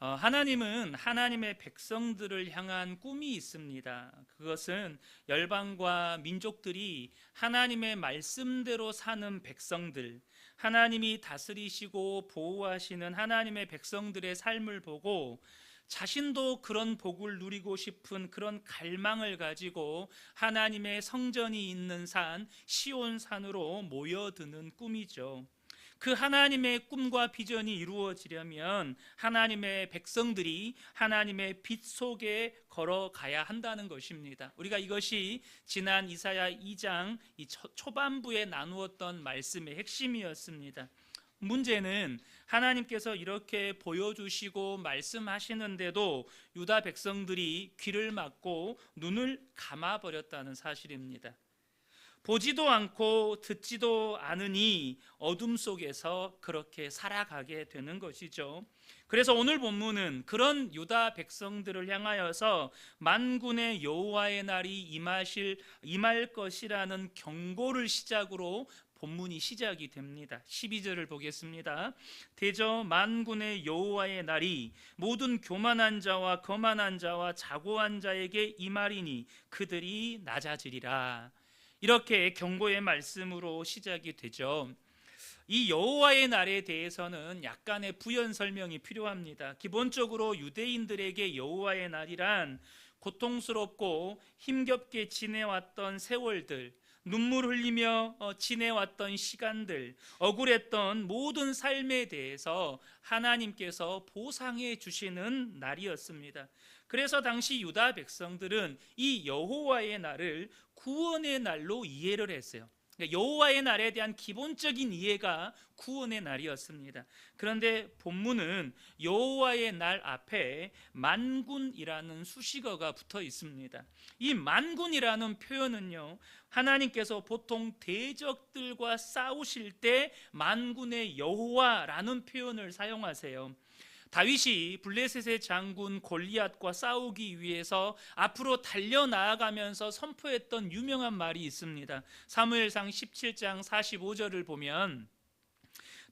하나님은 하나님의 백성들을 향한 꿈이 있습니다. 그것은 열방과 민족들이 하나님의 말씀대로 사는 백성들, 하나님이 다스리시고 보호하시는 하나님의 백성들의 삶을 보고 자신도 그런 복을 누리고 싶은 그런 갈망을 가지고 하나님의 성전이 있는 산 시온산으로 모여드는 꿈이죠. 그 하나님의 꿈과 비전이 이루어지려면 하나님의 백성들이 하나님의 빛 속에 걸어가야 한다는 것입니다. 우리가 이것이 지난 이사야 2장 초반부에 나누었던 말씀의 핵심이었습니다. 문제는 하나님께서 이렇게 보여주시고 말씀하시는데도 유다 백성들이 귀를 막고 눈을 감아버렸다는 사실입니다. 보지도 않고 듣지도 않으니 어둠 속에서 그렇게 살아가게 되는 것이죠. 그래서 오늘 본문은 그런 유다 백성들을 향하여서 만군의 여호와의 날이 임할 것이라는 경고를 시작으로 본문이 시작이 됩니다. 12절을 보겠습니다. 대저 만군의 여호와의 날이 모든 교만한 자와 거만한 자와 자고한 자에게 임하리니 그들이 낮아지리라. 이렇게 경고의 말씀으로 시작이 되죠. 이 여호와의 날에 대해서는 약간의 부연 설명이 필요합니다. 기본적으로 유대인들에게 여호와의 날이란 고통스럽고 힘겹게 지내왔던 세월들, 눈물 흘리며 지내왔던 시간들, 억울했던 모든 삶에 대해서 하나님께서 보상해 주시는 날이었습니다. 그래서 당시 유다 백성들은 이 여호와의 날을 구원의 날로 이해를 했어요. 여호와의 날에 대한 기본적인 이해가 구원의 날이었습니다. 그런데 본문은 여호와의 날 앞에 만군이라는 수식어가 붙어 있습니다. 이 만군이라는 표현은요, 하나님께서 보통 대적들과 싸우실 때 만군의 여호와라는 표현을 사용하세요. 다윗이 블레셋의 장군 골리앗과 싸우기 위해서 앞으로 달려나아가면서 선포했던 유명한 말이 있습니다. 사무엘상 17장 45절을 보면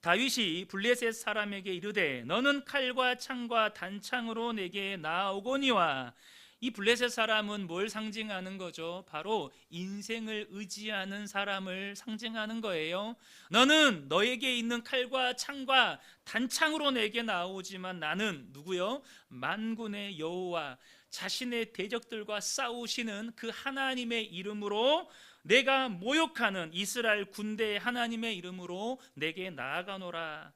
다윗이 블레셋 사람에게 이르되 너는 칼과 창과 단창으로 내게 나아오거니와. 이 블레셋 사람은 뭘 상징하는 거죠? 바로 인생을 의지하는 사람을 상징하는 거예요. 너는 너에게 있는 칼과 창과 단창으로 내게 나오지만 나는 누구요? 만군의 여호와, 자신의 대적들과 싸우시는 그 하나님의 이름으로, 내가 모욕하는 이스라엘 군대의 하나님의 이름으로 내게 나아가노라.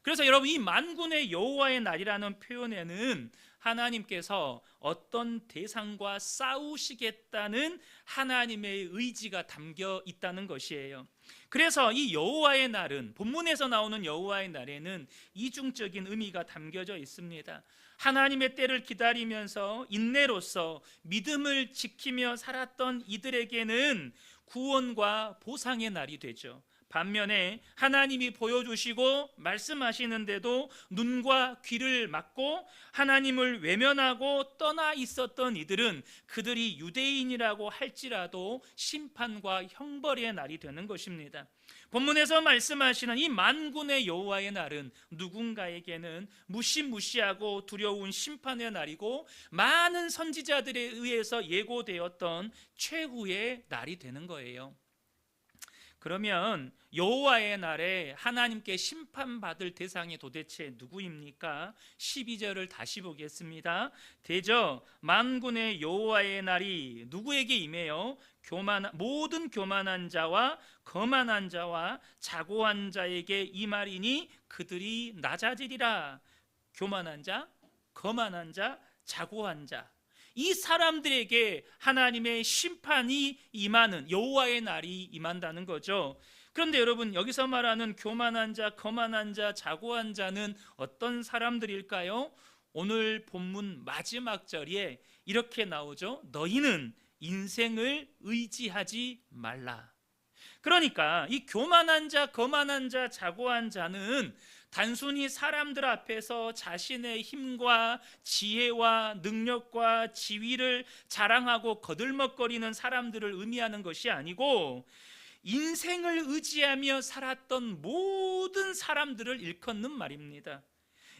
그래서 여러분, 이 만군의 여호와의 날이라는 표현에는 하나님께서 어떤 대상과 싸우시겠다는 하나님의 의지가 담겨 있다는 것이에요. 그래서 이 여호와의 날은, 본문에서 나오는 여호와의 날에는 이중적인 의미가 담겨져 있습니다. 하나님의 때를 기다리면서 인내로서 믿음을 지키며 살았던 이들에게는 구원과 보상의 날이 되죠. 반면에 하나님이 보여주시고 말씀하시는데도 눈과 귀를 막고 하나님을 외면하고 떠나 있었던 이들은, 그들이 유대인이라고 할지라도 심판과 형벌의 날이 되는 것입니다. 본문에서 말씀하시는 이 만군의 여호와의 날은 누군가에게는 무시무시하고 두려운 심판의 날이고, 많은 선지자들에 의해서 예고되었던 최후의 날이 되는 거예요. 그러면 여호와의 날에 하나님께 심판받을 대상이 도대체 누구입니까? 12절을 다시 보겠습니다. 대저 만군의 여호와의 날이 누구에게 임해요? 모든 교만한 자와 거만한 자와 자고한 자에게 임하리니 그들이 낮아지리라. 교만한 자, 거만한 자, 자고한 자, 이 사람들에게 하나님의 심판이 임하는 여호와의 날이 임한다는 거죠. 그런데 여러분, 여기서 말하는 교만한 자, 거만한 자, 자고한 자는 어떤 사람들일까요? 오늘 본문 마지막 절에 이렇게 나오죠. 너희는 인생을 의지하지 말라. 그러니까 이 교만한 자, 거만한 자, 자고한 자는 단순히 사람들 앞에서 자신의 힘과 지혜와 능력과 지위를 자랑하고 거들먹거리는 사람들을 의미하는 것이 아니고, 인생을 의지하며 살았던 모든 사람들을 일컫는 말입니다.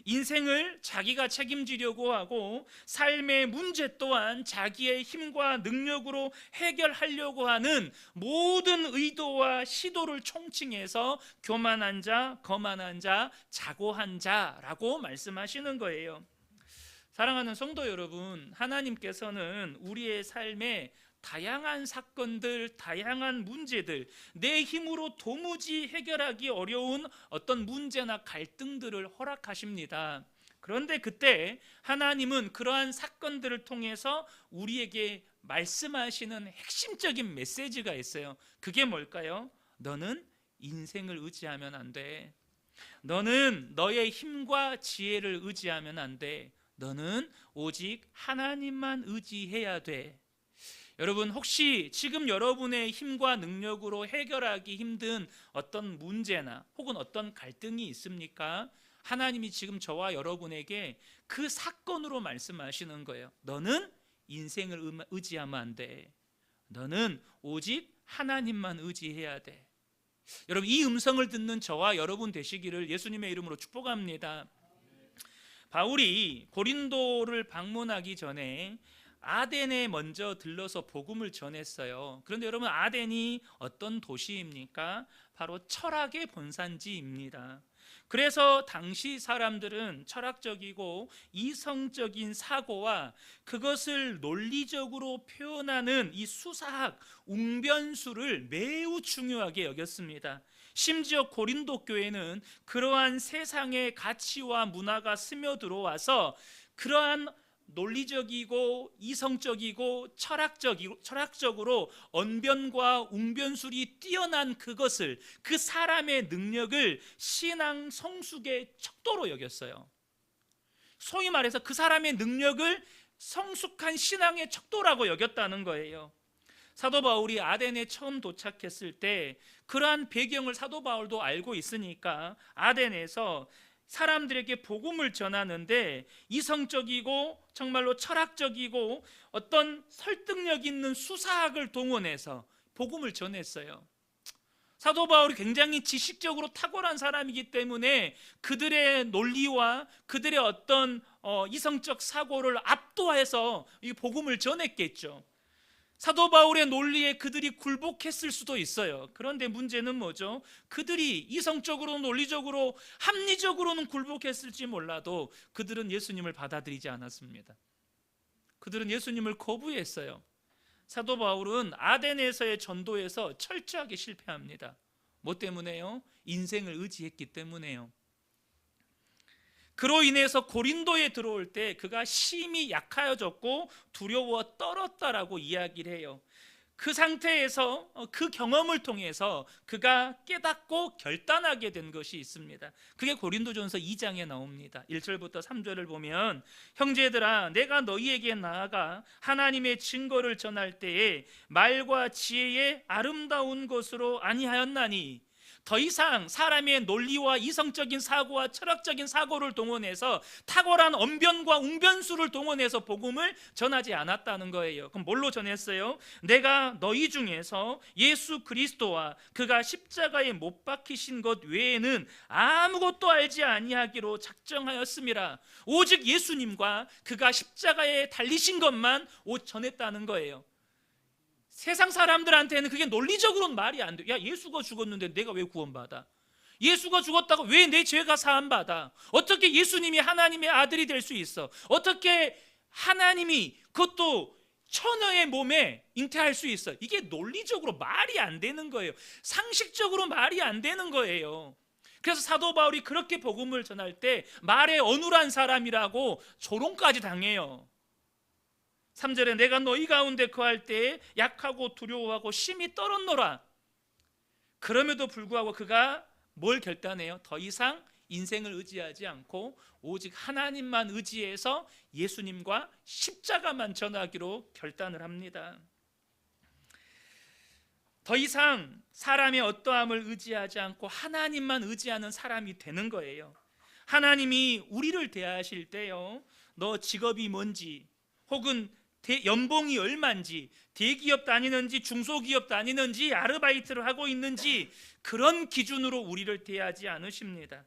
인생을 자기가 책임지려고 하고 삶의 문제 또한 자기의 힘과 능력으로 해결하려고 하는 모든 의도와 시도를 총칭해서 교만한 자, 거만한 자, 자고한 자라고 말씀하시는 거예요. 사랑하는 성도 여러분, 하나님께서는 우리의 삶에 다양한 사건들, 다양한 문제들, 내 힘으로 도무지 해결하기 어려운 어떤 문제나 갈등들을 허락하십니다. 그런데 그때 하나님은 그러한 사건들을 통해서 우리에게 말씀하시는 핵심적인 메시지가 있어요. 그게 뭘까요? 너는 인생을 의지하면 안 돼. 너는 너의 힘과 지혜를 의지하면 안 돼. 너는 오직 하나님만 의지해야 돼. 여러분, 혹시 지금 여러분의 힘과 능력으로 해결하기 힘든 어떤 문제나 혹은 어떤 갈등이 있습니까? 하나님이 지금 저와 여러분에게 그 사건으로 말씀하시는 거예요. 너는 인생을 의지하면 안 돼. 너는 오직 하나님만 의지해야 돼. 여러분, 이 음성을 듣는 저와 여러분 되시기를 예수님의 이름으로 축복합니다. 바울이 고린도를 방문하기 전에 아덴에 먼저 들러서 복음을 전했어요. 그런데 여러분, 아덴이 어떤 도시입니까? 바로 철학의 본산지입니다. 그래서 당시 사람들은 철학적이고 이성적인 사고와 그것을 논리적으로 표현하는 이 수사학, 웅변수를 매우 중요하게 여겼습니다. 심지어 고린도 교회는 그러한 세상의 가치와 문화가 스며들어와서 그러한 논리적이고 이성적이고 철학적으로 언변과 웅변술이 뛰어난 그것을, 그 사람의 능력을 신앙 성숙의 척도로 여겼어요. 소위 말해서 그 사람의 능력을 성숙한 신앙의 척도라고 여겼다는 거예요. 사도 바울이 아덴에 처음 도착했을 때 그러한 배경을 사도 바울도 알고 있으니까 아덴에서 사람들에게 복음을 전하는데 이성적이고 정말로 철학적이고 어떤 설득력 있는 수사학을 동원해서 복음을 전했어요. 사도 바울이 굉장히 지식적으로 탁월한 사람이기 때문에 그들의 논리와 그들의 어떤 이성적 사고를 압도해서 이 복음을 전했겠죠. 사도 바울의 논리에 그들이 굴복했을 수도 있어요. 그런데 문제는 뭐죠? 그들이 이성적으로 논리적으로 합리적으로는 굴복했을지 몰라도 그들은 예수님을 받아들이지 않았습니다. 그들은 예수님을 거부했어요. 사도 바울은 아덴에서의 전도에서 철저하게 실패합니다. 뭐 때문에요? 인생을 의지했기 때문에요. 그로 인해서 고린도에 들어올 때 그가 심히 약하여졌고 두려워 떨었다라고 이야기를 해요. 그 상태에서 그 경험을 통해서 그가 깨닫고 결단하게 된 것이 있습니다. 그게 고린도전서 2장에 나옵니다. 1절부터 3절을 보면, 형제들아, 내가 너희에게 나아가 하나님의 증거를 전할 때에 말과 지혜의 아름다운 것으로 아니하였나니, 더 이상 사람의 논리와 이성적인 사고와 철학적인 사고를 동원해서 탁월한 언변과 웅변수를 동원해서 복음을 전하지 않았다는 거예요. 그럼 뭘로 전했어요? 내가 너희 중에서 예수 그리스도와 그가 십자가에 못 박히신 것 외에는 아무것도 알지 아니하기로 작정하였음이라. 오직 예수님과 그가 십자가에 달리신 것만 전했다는 거예요. 세상 사람들한테는 그게 논리적으로는 말이 안 돼. 야, 예수가 죽었는데 내가 왜 구원받아? 예수가 죽었다고 왜 내 죄가 사함받아? 어떻게 예수님이 하나님의 아들이 될 수 있어? 어떻게 하나님이 그것도 처녀의 몸에 잉태할 수 있어? 이게 논리적으로 말이 안 되는 거예요. 상식적으로 말이 안 되는 거예요. 그래서 사도 바울이 그렇게 복음을 전할 때 말에 어눌한 사람이라고 조롱까지 당해요. 3절에 내가 너희 가운데 거할 때에 약하고 두려워하고 심히 떨었노라. 그럼에도 불구하고 그가 뭘 결단해요? 더 이상 인생을 의지하지 않고 오직 하나님만 의지해서 예수님과 십자가만 전하기로 결단을 합니다. 더 이상 사람의 어떠함을 의지하지 않고 하나님만 의지하는 사람이 되는 거예요. 하나님이 우리를 대하실 때요, 너 직업이 뭔지, 혹은 연봉이 얼마인지, 대기업 다니는지 중소기업 다니는지 아르바이트를 하고 있는지, 그런 기준으로 우리를 대하지 않으십니다.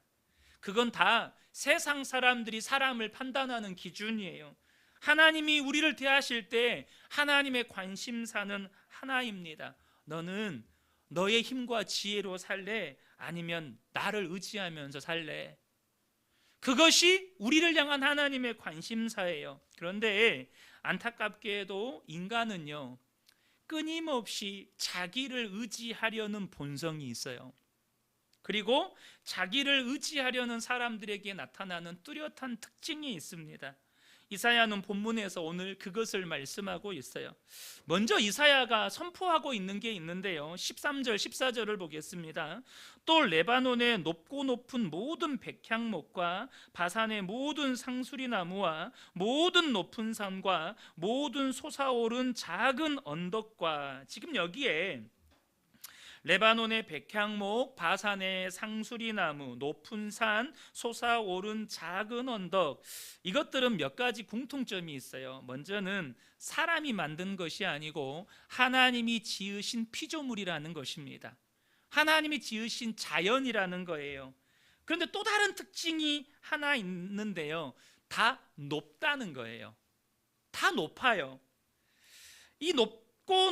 그건 다 세상 사람들이 사람을 판단하는 기준이에요. 하나님이 우리를 대하실 때 하나님의 관심사는 하나입니다. 너는 너의 힘과 지혜로 살래? 아니면 나를 의지하면서 살래? 그것이 우리를 향한 하나님의 관심사예요. 그런데 안타깝게도 인간은요, 끊임없이 자기를 의지하려는 본성이 있어요. 그리고 자기를 의지하려는 사람들에게 나타나는 뚜렷한 특징이 있습니다. 이사야는 본문에서 오늘 그것을 말씀하고 있어요. 먼저 이사야가 선포하고 있는 게 있는데요, 13절 14절을 보겠습니다. 또 레바논의 높고 높은 모든 백향목과 바산의 모든 상수리나무와 모든 높은 산과 모든 솟아오른 작은 언덕과, 지금 여기에 레바논의 백향목, 바산의 상수리나무, 높은 산, 솟아오른 작은 언덕, 이것들은 몇 가지 공통점이 있어요. 먼저는 사람이 만든 것이 아니고 하나님이 지으신 피조물이라는 것입니다. 하나님이 지으신 자연이라는 거예요. 그런데 또 다른 특징이 하나 있는데요, 다 높다는 거예요. 다 높아요. 이 높고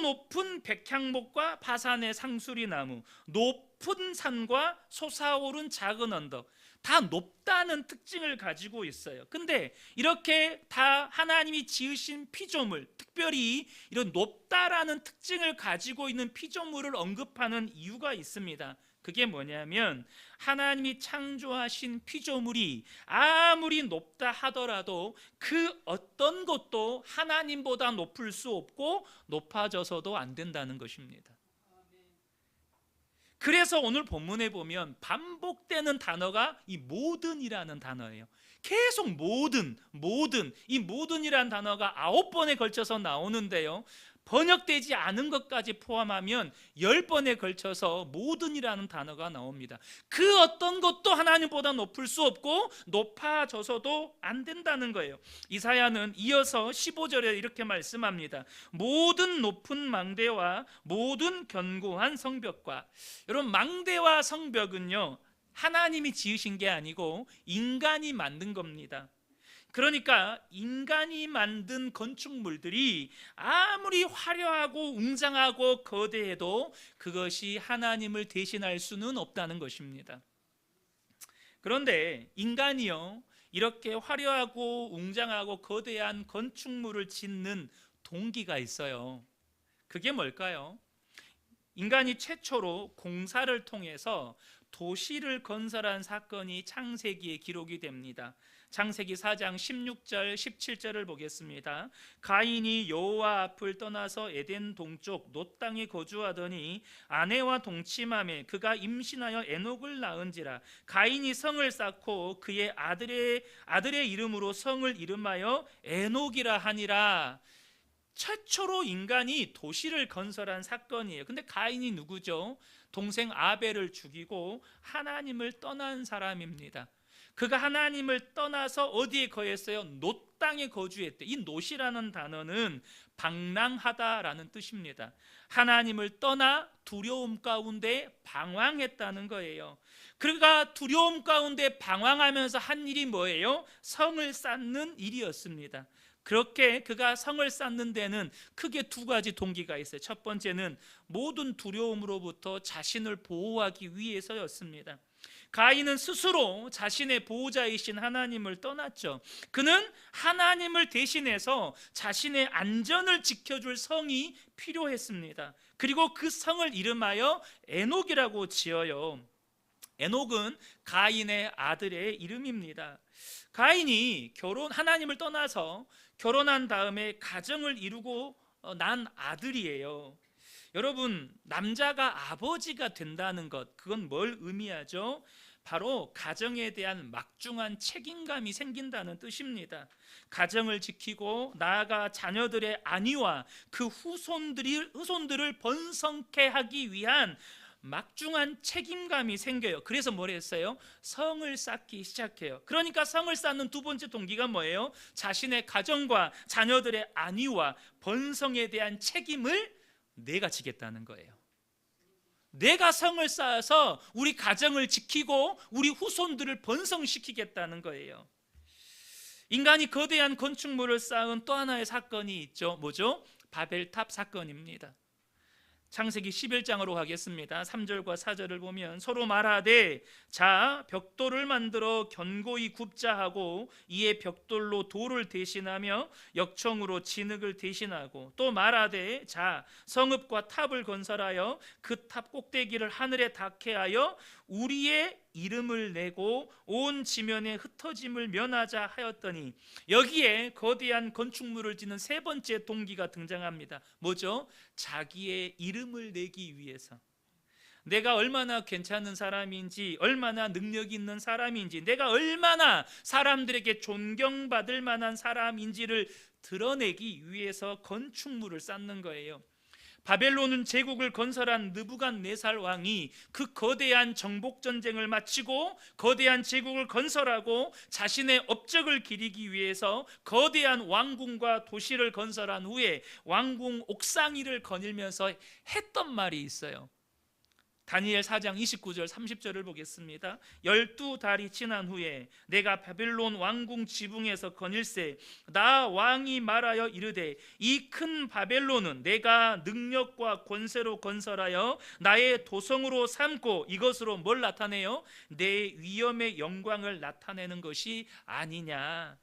높은 백향목과 바산의 상수리나무, 높은 산과 솟아오른 작은 언덕, 다 높다는 특징을 가지고 있어요. 근데 이렇게 다 하나님이 지으신 피조물, 특별히 이런 높다라는 특징을 가지고 있는 피조물을 언급하는 이유가 있습니다. 그게 뭐냐면 하나님이 창조하신 피조물이 아무리 높다 하더라도 그 어떤 것도 하나님보다 높을 수 없고 높아져서도 안 된다는 것입니다. 그래서 오늘 본문에 보면 반복되는 단어가 이 모든이라는 단어예요. 계속 모든, 이 모든이라는 단어가 9번에 걸쳐서 나오는데요, 번역되지 않은 것까지 포함하면 10번에 걸쳐서 모든이라는 단어가 나옵니다. 그 어떤 것도 하나님보다 높을 수 없고 높아져서도 안 된다는 거예요. 이사야는 이어서 15절에 이렇게 말씀합니다. 모든 높은 망대와 모든 견고한 성벽과, 여러분, 망대와 성벽은요, 하나님이 지으신 게 아니고 인간이 만든 겁니다. 그러니까 인간이 만든 건축물들이 아무리 화려하고 웅장하고 거대해도 그것이 하나님을 대신할 수는 없다는 것입니다. 그런데 인간이요, 이렇게 화려하고 웅장하고 거대한 건축물을 짓는 동기가 있어요. 그게 뭘까요? 인간이 최초로 공사를 통해서 도시를 건설한 사건이 창세기에 기록이 됩니다. 창세기 4장 16절 17절을 보겠습니다. 가인이 여호와 앞을 떠나서 에덴 동쪽 놋 땅에 거주하더니 아내와 동침하매 그가 임신하여 에녹을 낳은지라. 가인이 성을 쌓고 그의 아들의 이름으로 성을 이름하여 에녹이라 하니라. 최초로 인간이 도시를 건설한 사건이에요. 근데 가인이 누구죠? 동생 아벨을 죽이고 하나님을 떠난 사람입니다. 그가 하나님을 떠나서 어디에 거했어요? 놋 땅에 거주했대. 이 놋이라는 단어는 방랑하다라는 뜻입니다. 하나님을 떠나 두려움 가운데 방황했다는 거예요. 그가 두려움 가운데 방황하면서 한 일이 뭐예요? 성을 쌓는 일이었습니다. 그렇게 그가 성을 쌓는 데는 크게 두 가지 동기가 있어요. 첫 번째는 모든 두려움으로부터 자신을 보호하기 위해서였습니다. 가인은 스스로 자신의 보호자이신 하나님을 떠났죠. 그는 하나님을 대신해서 자신의 안전을 지켜줄 성이 필요했습니다. 그리고 그 성을 이름하여 에녹이라고 지어요. 에녹은 가인의 아들의 이름입니다. 가인이 하나님을 떠나서 결혼한 다음에 가정을 이루고 난 아들이에요. 여러분, 남자가 아버지가 된다는 것, 그건 뭘 의미하죠? 바로 가정에 대한 막중한 책임감이 생긴다는 뜻입니다. 가정을 지키고 나아가 자녀들의 안위와 그 후손들을 번성케 하기 위한 막중한 책임감이 생겨요. 그래서 뭘 했어요? 성을 쌓기 시작해요. 그러니까 성을 쌓는 두 번째 동기가 뭐예요? 자신의 가정과 자녀들의 안위와 번성에 대한 책임을 내가 지겠다는 거예요. 내가 성을 쌓아서 우리 가정을 지키고 우리 후손들을 번성시키겠다는 거예요. 인간이 거대한 건축물을 쌓은 또 하나의 사건이 있죠. 뭐죠? 바벨탑 사건입니다. 창세기 11장으로 가겠습니다. 3절과 4절을 보면 서로 말하되 자 벽돌을 만들어 견고히 굽자 하고 이에 벽돌로 돌을 대신하며 역청으로 진흙을 대신하고 또 말하되 자 성읍과 탑을 건설하여 그 탑 꼭대기를 하늘에 닿게 하여 우리의 이름을 내고 온 지면에 흩어짐을 면하자 하였더니 여기에 거대한 건축물을 짓는 세 번째 동기가 등장합니다. 뭐죠? 자기의 이름을 내기 위해서. 내가 얼마나 괜찮은 사람인지, 얼마나 능력 있는 사람인지, 내가 얼마나 사람들에게 존경받을 만한 사람인지를 드러내기 위해서 건축물을 쌓는 거예요. 바벨론 제국을 건설한 느부갓네살 왕이 그 거대한 정복 전쟁을 마치고 거대한 제국을 건설하고 자신의 업적을 기리기 위해서 거대한 왕궁과 도시를 건설한 후에 왕궁 옥상 위를 거닐면서 했던 말이 있어요. 다니엘 4장 29절 30절을 보겠습니다. 12달이 지난 후에 내가 바벨론 왕궁 지붕에서 거닐세 나 왕이 말하여 이르되 이 큰 바벨론은 내가 능력과 권세로 건설하여 나의 도성으로 삼고 이것으로 뭘 나타내요? 내 위엄의 영광을 나타내는 것이 아니냐.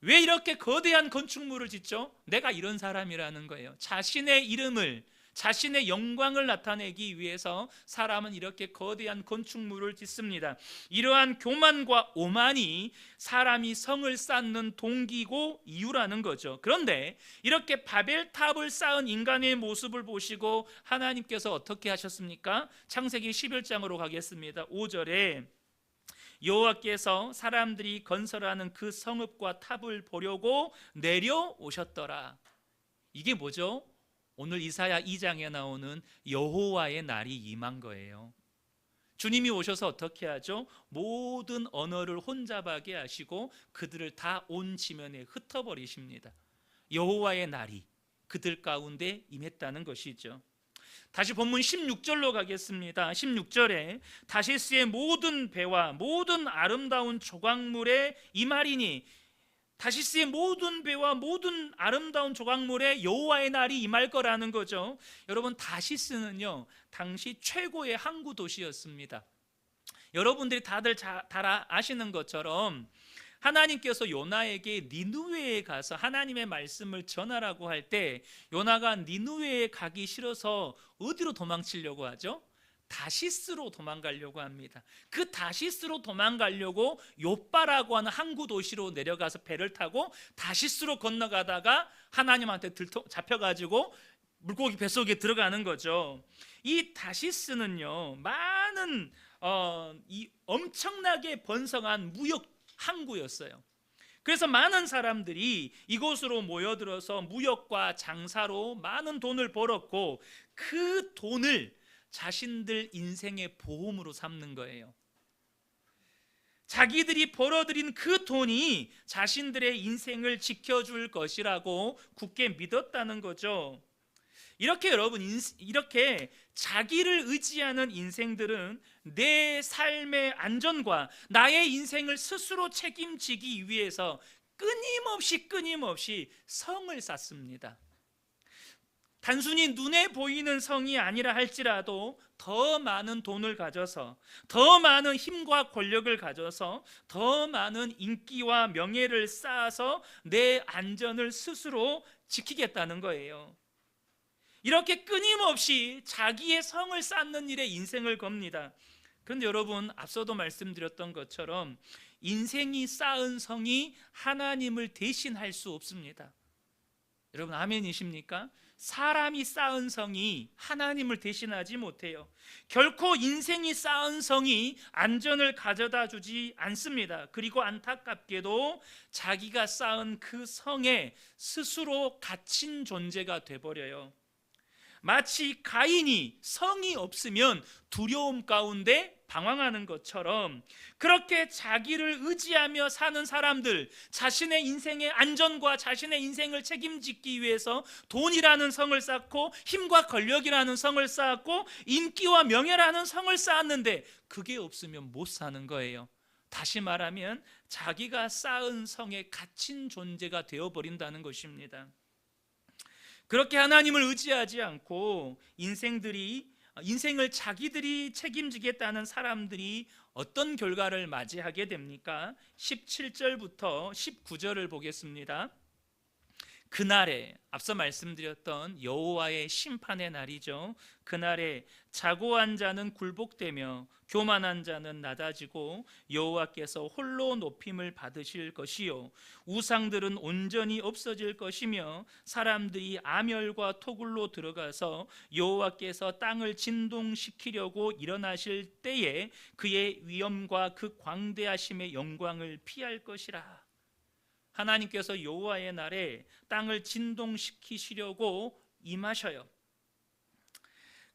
왜 이렇게 거대한 건축물을 짓죠? 내가 이런 사람이라는 거예요. 자신의 이름을, 자신의 영광을 나타내기 위해서 사람은 이렇게 거대한 건축물을 짓습니다. 이러한 교만과 오만이 사람이 성을 쌓는 동기고 이유라는 거죠. 그런데 이렇게 바벨탑을 쌓은 인간의 모습을 보시고 하나님께서 어떻게 하셨습니까? 창세기 11장으로 가겠습니다. 5절에 여호와께서 사람들이 건설하는 그 성읍과 탑을 보려고 내려오셨더라. 이게 뭐죠? 오늘 이사야 2장에 나오는 여호와의 날이 임한 거예요. 주님이 오셔서 어떻게 하죠? 모든 언어를 혼잡하게 하시고 그들을 다 온 지면에 흩어버리십니다. 여호와의 날이 그들 가운데 임했다는 것이죠. 다시 본문 16절로 가겠습니다. 16절에 다시스의 모든 배와 모든 아름다운 조각물에 임하리니, 다시스의 모든 배와 모든 아름다운 조각물에 여호와의 날이 임할 거라는 거죠. 여러분, 다시스는요 당시 최고의 항구 도시였습니다. 여러분들이 다들 잘 아시는 것처럼 하나님께서 요나에게 니느웨에 가서 하나님의 말씀을 전하라고 할 때 요나가 니느웨에 가기 싫어서 어디로 도망치려고 하죠? 다시스로 도망가려고 합니다. 그 다시스로 도망가려고 요빠라고 하는 항구 도시로 내려가서 배를 타고 다시스로 건너가다가 하나님한테 잡혀가지고 물고기 뱃속에 들어가는 거죠. 이 다시스는요 많은 이 엄청나게 번성한 무역 항구였어요. 그래서 많은 사람들이 이곳으로 모여들어서 무역과 장사로 많은 돈을 벌었고 그 돈을 자신들 인생의 보험으로 삼는 거예요. 자기들이 벌어들인 그 돈이 자신들의 인생을 지켜줄 것이라고 굳게 믿었다는 거죠. 이렇게 여러분, 이렇게 자기를 의지하는 인생들은 내 삶의 안전과 나의 인생을 스스로 책임지기 위해서 끊임없이 성을 쌓습니다. 단순히 눈에 보이는 성이 아니라 할지라도 더 많은 돈을 가져서, 더 많은 힘과 권력을 가져서, 더 많은 인기와 명예를 쌓아서 내 안전을 스스로 지키겠다는 거예요. 이렇게 끊임없이 자기의 성을 쌓는 일에 인생을 겁니다. 그런데 여러분, 앞서도 말씀드렸던 것처럼 인생이 쌓은 성이 하나님을 대신할 수 없습니다. 여러분, 아멘이십니까? 사람이 쌓은 성이 하나님을 대신하지 못해요. 결코 인생이 쌓은 성이 안전을 가져다 주지 않습니다. 그리고 안타깝게도 자기가 쌓은 그 성에 스스로 갇힌 존재가 돼버려요. 마치 가인이 성이 없으면 두려움 가운데 방황하는 것처럼 그렇게 자기를 의지하며 사는 사람들, 자신의 인생의 안전과 자신의 인생을 책임지기 위해서 돈이라는 성을 쌓고 힘과 권력이라는 성을 쌓았고 인기와 명예라는 성을 쌓았는데 그게 없으면 못 사는 거예요. 다시 말하면 자기가 쌓은 성에 갇힌 존재가 되어버린다는 것입니다. 그렇게 하나님을 의지하지 않고 인생을 자기들이 책임지겠다는 사람들이 어떤 결과를 맞이하게 됩니까? 17절부터 19절을 보겠습니다. 그날에 앞서 말씀드렸던 여호와의 심판의 날이죠. 그날에 자고한 자는 굴복되며 교만한 자는 낮아지고 여호와께서 홀로 높임을 받으실 것이요 우상들은 온전히 없어질 것이며 사람들이 아멸과 토굴로 들어가서 여호와께서 땅을 진동시키려고 일어나실 때에 그의 위엄과 그 광대하심의 영광을 피할 것이라. 하나님께서 여호와의 날에 땅을 진동시키시려고 임하셔요.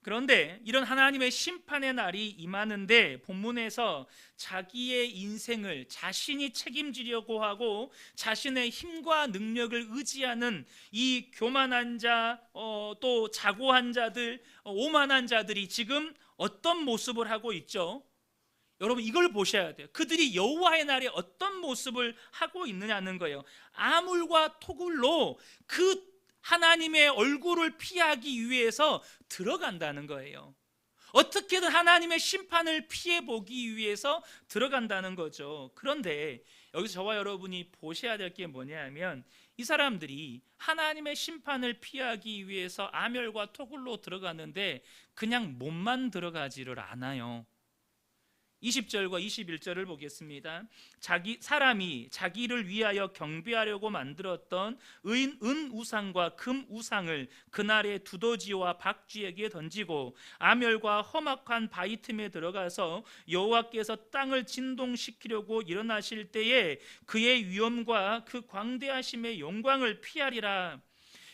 그런데 이런 하나님의 심판의 날이 임하는데 본문에서 자기의 인생을 자신이 책임지려고 하고 자신의 힘과 능력을 의지하는 이 교만한 자, 또 자고한 자들, 오만한 자들이 지금 어떤 모습을 하고 있죠? 여러분 이걸 보셔야 돼요. 그들이 여호와의 날에 어떤 모습을 하고 있느냐는 거예요. 아물과 토굴로 그 하나님의 얼굴을 피하기 위해서 들어간다는 거예요. 어떻게든 하나님의 심판을 피해보기 위해서 들어간다는 거죠. 그런데 여기서 저와 여러분이 보셔야 될 게 뭐냐면 이 사람들이 하나님의 심판을 피하기 위해서 아멸과 토굴로 들어가는데 그냥 몸만 들어가지를 않아요. 20절과 21절을 보겠습니다. 사람이 자기를 위하여 경배하려고 만들었던 은 우상과 금 우상을 그날의 두더지와 박쥐에게 던지고 아멸과 험악한 바위 틈에 들어가서 여호와께서 땅을 진동시키려고 일어나실 때에 그의 위엄과 그 광대하심의 영광을 피하리라.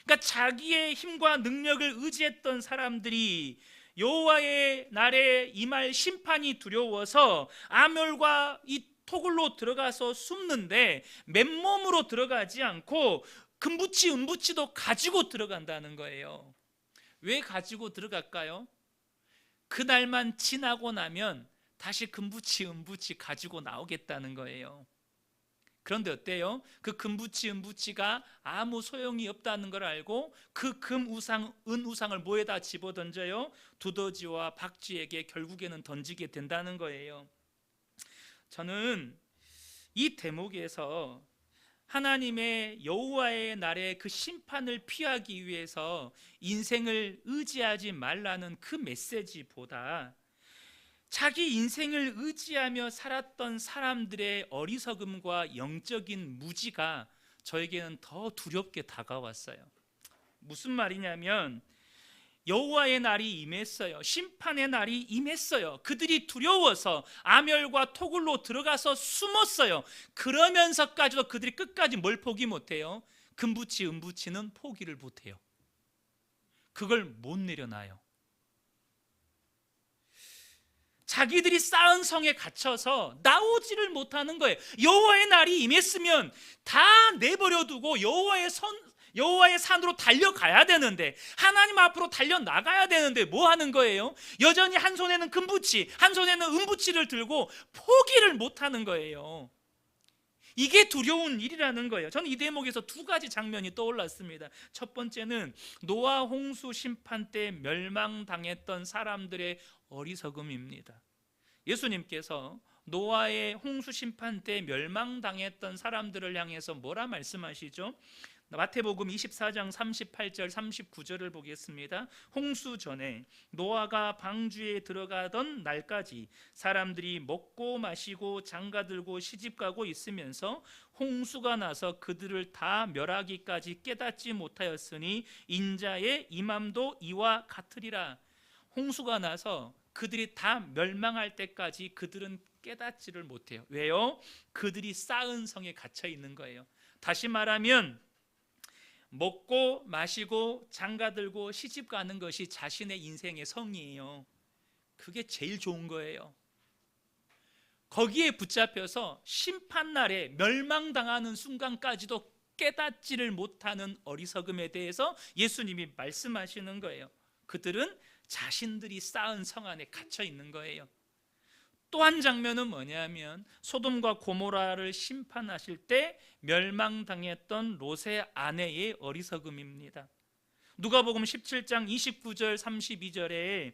그러니까 자기의 힘과 능력을 의지했던 사람들이 여호와의 날에 임할 심판이 두려워서 아멸과 이 토굴로 들어가서 숨는데 맨몸으로 들어가지 않고 금붙이 은붙이도 가지고 들어간다는 거예요. 왜 가지고 들어갈까요? 그날만 지나고 나면 다시 금붙이 은붙이 가지고 나오겠다는 거예요. 그런데 어때요? 그 금붙이 은붙이가 아무 소용이 없다는 걸 알고 그 금 우상, 은 우상을 뭐에다 집어던져요? 두더지와 박쥐에게 결국에는 던지게 된다는 거예요. 저는 이 대목에서 하나님의 여호와의 날에 그 심판을 피하기 위해서 인생을 의지하지 말라는 그 메시지보다 자기 인생을 의지하며 살았던 사람들의 어리석음과 영적인 무지가 저에게는 더 두렵게 다가왔어요. 무슨 말이냐면 여호와의 날이 임했어요. 심판의 날이 임했어요. 그들이 두려워서 아멸과 토굴로 들어가서 숨었어요. 그러면서까지도 그들이 끝까지 뭘 포기 못해요? 금붙이 은붙이는 포기를 못해요. 그걸 못 내려놔요. 자기들이 쌓은 성에 갇혀서 나오지를 못하는 거예요. 여호와의 날이 임했으면 다 내버려두고 여호와의 산으로 달려가야 되는데, 하나님 앞으로 달려나가야 되는데 뭐 하는 거예요? 여전히 한 손에는 금붙이, 한 손에는 은붙이를 들고 포기를 못하는 거예요. 이게 두려운 일이라는 거예요. 저는 이 대목에서 두 가지 장면이 떠올랐습니다. 첫 번째는 노아 홍수 심판 때 멸망당했던 사람들의 어리석음입니다. 예수님께서 노아의 홍수 심판 때 멸망당했던 사람들을 향해서 뭐라 말씀하시죠? 마태복음 24장 38절 39절을 보겠습니다. 홍수 전에 노아가 방주에 들어가던 날까지 사람들이 먹고 마시고 장가들고 시집가고 있으면서 홍수가 나서 그들을 다 멸하기까지 깨닫지 못하였으니 인자의 임함도 이와 같으리라. 홍수가 나서 그들이 다 멸망할 때까지 그들은 깨닫지를 못해요. 왜요? 그들이 쌓은 성에 갇혀 있는 거예요. 다시 말하면 먹고 마시고 장가들고 시집 가는 것이 자신의 인생의 성이에요. 그게 제일 좋은 거예요. 거기에 붙잡혀서 심판날에 멸망당하는 순간까지도 깨닫지를 못하는 어리석음에 대해서 예수님이 말씀하시는 거예요. 그들은 자신들이 쌓은 성 안에 갇혀 있는 거예요. 또 한 장면은 뭐냐면 소돔과 고모라를 심판하실 때 멸망당했던 롯의 아내의 어리석음입니다. 누가복음 17장 29절 32절에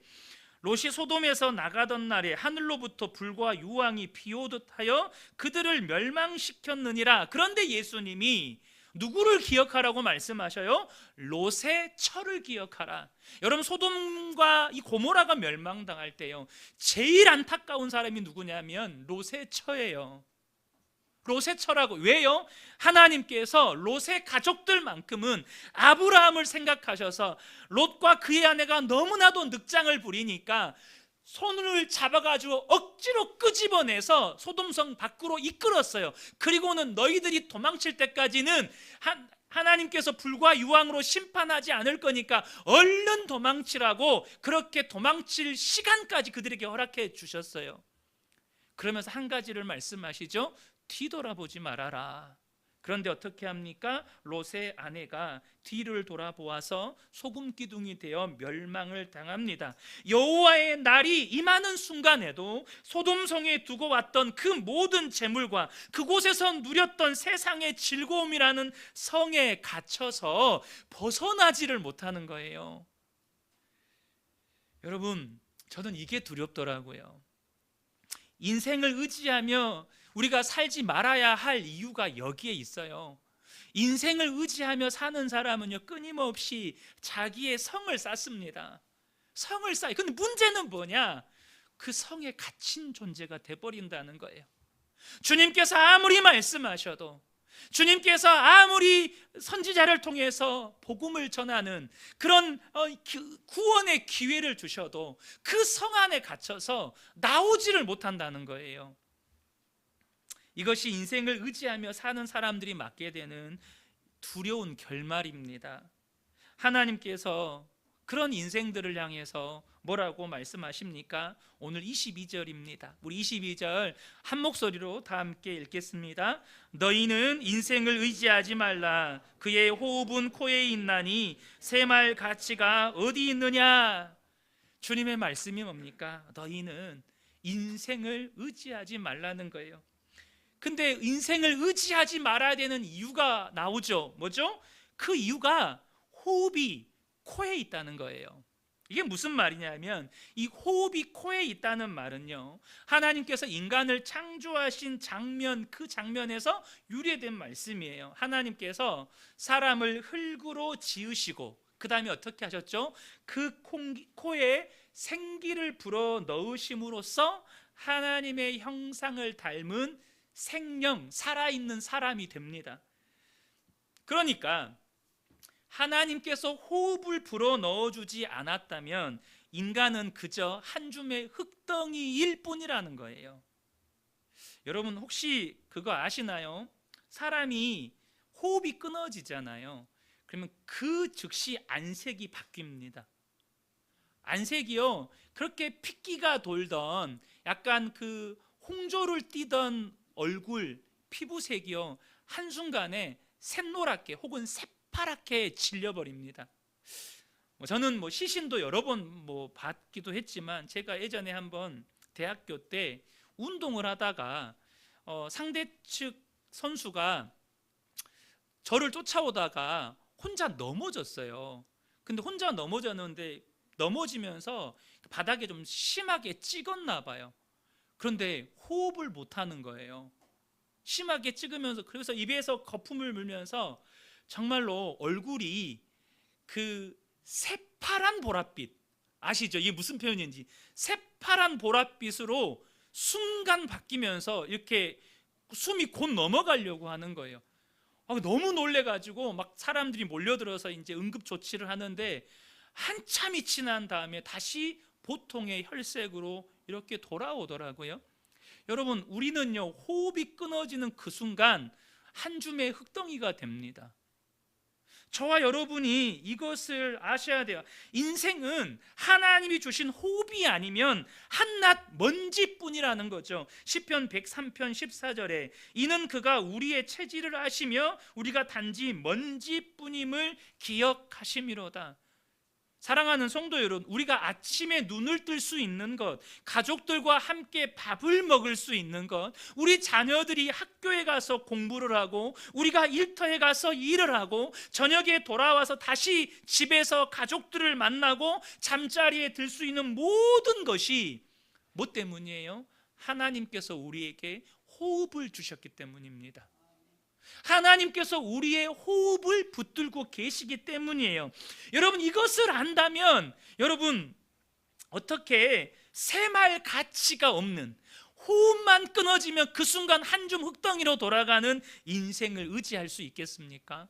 롯이 소돔에서 나가던 날에 하늘로부터 불과 유황이 비오듯 하여 그들을 멸망시켰느니라. 그런데 예수님이 누구를 기억하라고 말씀하셔요? 롯의 처를 기억하라. 여러분, 소돔과 이 고모라가 멸망당할 때요, 제일 안타까운 사람이 누구냐면 롯의 처예요. 롯의 처라고. 왜요? 하나님께서 롯의 가족들만큼은 아브라함을 생각하셔서 롯과 그의 아내가 너무나도 늑장을 부리니까 손을 잡아가지고 억지로 끄집어내서 소돔성 밖으로 이끌었어요. 그리고는 너희들이 도망칠 때까지는 하나님께서 불과 유황으로 심판하지 않을 거니까 얼른 도망치라고, 그렇게 도망칠 시간까지 그들에게 허락해 주셨어요. 그러면서 한 가지를 말씀하시죠. 뒤돌아보지 말아라. 그런데 어떻게 합니까? 롯의 아내가 뒤를 돌아보아서 소금 기둥이 되어 멸망을 당합니다. 여호와의 날이 임하는 순간에도 소돔성에 두고 왔던 그 모든 재물과 그곳에서 누렸던 세상의 즐거움이라는 성에 갇혀서 벗어나지를 못하는 거예요. 여러분, 저는 이게 두렵더라고요. 인생을 의지하며 우리가 살지 말아야 할 이유가 여기에 있어요. 인생을 의지하며 사는 사람은요, 끊임없이 자기의 성을 쌓습니다. 성을 쌓아요. 근데 문제는 뭐냐? 그 성에 갇힌 존재가 돼버린다는 거예요. 주님께서 아무리 말씀하셔도, 주님께서 아무리 선지자를 통해서 복음을 전하는 그런 구원의 기회를 주셔도 그 성 안에 갇혀서 나오지를 못한다는 거예요. 이것이 인생을 의지하며 사는 사람들이 맞게 되는 두려운 결말입니다. 하나님께서 그런 인생들을 향해서 뭐라고 말씀하십니까? 오늘 22절입니다. 우리 22절 한 목소리로 다 함께 읽겠습니다. 너희는 인생을 의지하지 말라. 그의 호흡은 코에 있나니 새말 가치가 어디 있느냐? 주님의 말씀이 뭡니까? 너희는 인생을 의지하지 말라는 거예요. 근데 인생을 의지하지 말아야 되는 이유가 나오죠. 뭐죠? 그 이유가 호흡이 코에 있다는 거예요. 이게 무슨 말이냐면, 이 호흡이 코에 있다는 말은요, 하나님께서 인간을 창조하신 장면, 그 장면에서 유래된 말씀이에요. 하나님께서 사람을 흙으로 지으시고 그 다음에 어떻게 하셨죠? 그 코에 생기를 불어 넣으심으로써 하나님의 형상을 닮은 생명, 살아있는 사람이 됩니다. 그러니까 하나님께서 호흡을 불어 넣어주지 않았다면 인간은 그저 한 줌의 흙덩이일 뿐이라는 거예요. 여러분, 혹시 그거 아시나요? 사람이 호흡이 끊어지잖아요. 그러면 그 즉시 안색이 바뀝니다. 안색이요, 그렇게 핏기가 돌던 약간 그 홍조를 띠던 얼굴, 피부색이요, 한순간에 샛노랗게 혹은 새파랗게 질려버립니다. 저는 시신도 여러 번 봤기도 했지만, 제가 예전에 한번 대학교 때 운동을 하다가 상대 측 선수가 저를 쫓아오다가 혼자 넘어졌어요. 근데 혼자 넘어졌는데 넘어지면서 바닥에 좀 심하게 찍었나 봐요. 그런데 호흡을 못하는 거예요. 심하게 찍으면서, 그래서 입에서 거품을 물면서 정말로 얼굴이 그 새파란 보랏빛, 아시죠? 이게 무슨 표현인지. 새파란 보랏빛으로 순간 바뀌면서 이렇게 숨이 곧 넘어가려고 하는 거예요. 너무 놀래가지고 막 사람들이 몰려들어서 이제 응급 조치를 하는데, 한참이 지난 다음에 다시 보통의 혈색으로 이렇게 돌아오더라고요. 여러분, 우리는요, 호흡이 끊어지는 그 순간 한 줌의 흙덩이가 됩니다. 저와 여러분이 이것을 아셔야 돼요. 인생은 하나님이 주신 호흡이 아니면 한낱 먼지뿐이라는 거죠. 시편 103편 14절에 이는 그가 우리의 체질을 아시며 우리가 단지 먼지뿐임을 기억하심이로다. 사랑하는 성도 여러분, 우리가 아침에 눈을 뜰 수 있는 것, 가족들과 함께 밥을 먹을 수 있는 것, 우리 자녀들이 학교에 가서 공부를 하고 우리가 일터에 가서 일을 하고 저녁에 돌아와서 다시 집에서 가족들을 만나고 잠자리에 들 수 있는 모든 것이 뭐 때문이에요? 하나님께서 우리에게 호흡을 주셨기 때문입니다. 하나님께서 우리의 호흡을 붙들고 계시기 때문이에요. 여러분, 이것을 안다면 여러분 어떻게 샘할 가치가 없는, 호흡만 끊어지면 그 순간 한 줌 흙덩이로 돌아가는 인생을 의지할 수 있겠습니까?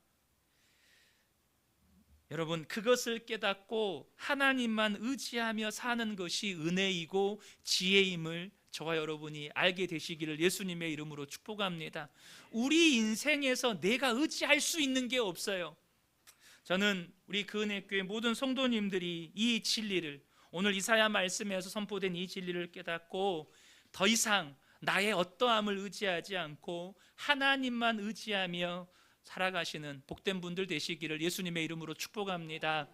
여러분, 그것을 깨닫고 하나님만 의지하며 사는 것이 은혜이고 지혜임을 저와 여러분이 알게 되시기를 예수님의 이름으로 축복합니다. 우리 인생에서 내가 의지할 수 있는 게 없어요. 저는 우리 그은혜교회 모든 성도님들이 이 진리를, 오늘 이사야 말씀에서 선포된 이 진리를 깨닫고 더 이상 나의 어떠함을 의지하지 않고 하나님만 의지하며 살아가시는 복된 분들 되시기를 예수님의 이름으로 축복합니다.